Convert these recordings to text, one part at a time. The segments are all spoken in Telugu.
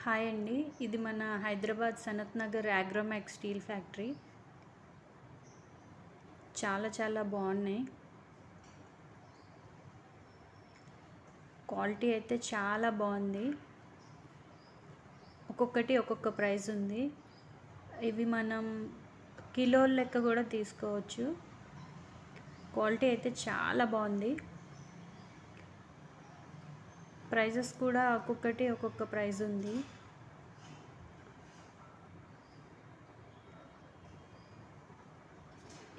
హాయ్ అండి. ఇది మన హైదరాబాద్ సనత్ నగర్ అగ్రోమాక్స్ స్టీల్ ఫ్యాక్టరీ. చాలా బాగున్నాయి. క్వాలిటీ అయితే చాలా బాగుంది. ఒక్కొక్కటి ఒక్కొక్క ప్రైస్ ఉంది. ఇవి మనం కిలోల లెక్క కూడా తీసుకోవచ్చు. క్వాలిటీ అయితే చాలా బాగుంది. ప్రైజెస్ కూడా ఒక్కొక్కటి ఒక్కొక్క ప్రైస్ ఉంది.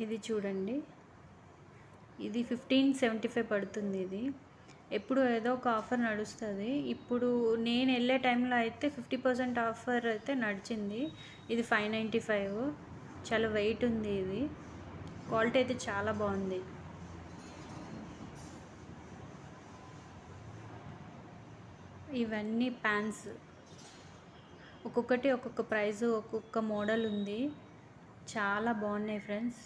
ఇది చూడండి, ఇది 1575 పడుతుంది. ఇది ఎప్పుడు ఏదో ఒక ఆఫర్ నడుస్తుంది. ఇప్పుడు నేను వెళ్ళే టైంలో అయితే 50% ఆఫర్ అయితే నడిచింది. ఇది 595. చాలా వెయిట్ ఉంది. ఇది క్వాలిటీ అయితే చాలా బాగుంది. ఇవన్నీ ప్యాన్స్ ఒక్కొక్కటి ఒక్కొక్క ప్రైస్, ఒక్కొక్క మోడల్ ఉంది. చాలా బాగున్నాయి ఫ్రెండ్స్.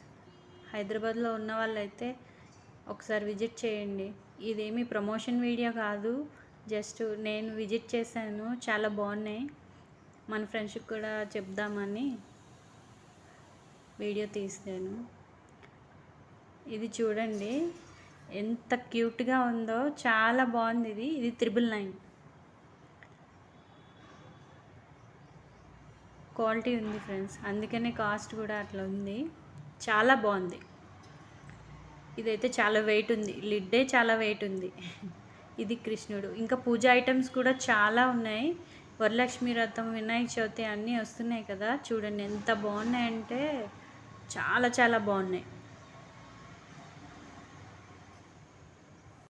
హైదరాబాద్లో ఉన్న వాళ్ళైతే ఒకసారి విజిట్ చేయండి. ఇదేమీ ప్రమోషన్ వీడియో కాదు, జస్ట్ నేను విజిట్ చేశాను. చాలా బాగున్నాయి. మన ఫ్రెండ్స్కి కూడా చెప్దామని వీడియో తీసాను. ఇది చూడండి ఎంత క్యూట్గా ఉందో, చాలా బాగుంది. ఇది 999 క్వాలిటీ ఉంది ఫ్రెండ్స్, అందుకనే కాస్ట్ కూడా అట్లా ఉంది. చాలా బాగుంది. ఇదైతే చాలా వెయిట్ ఉంది. లిడ్డే చాలా వెయిట్ ఉంది. ఇది కృష్ణుడు. ఇంకా పూజ ఐటమ్స్ కూడా చాలా ఉన్నాయి. వరలక్ష్మి వ్రతం, వినాయక చవితి అన్నీ వస్తున్నాయి కదా. చూడండి ఎంత బాగున్నాయంటే చాలా బాగున్నాయి.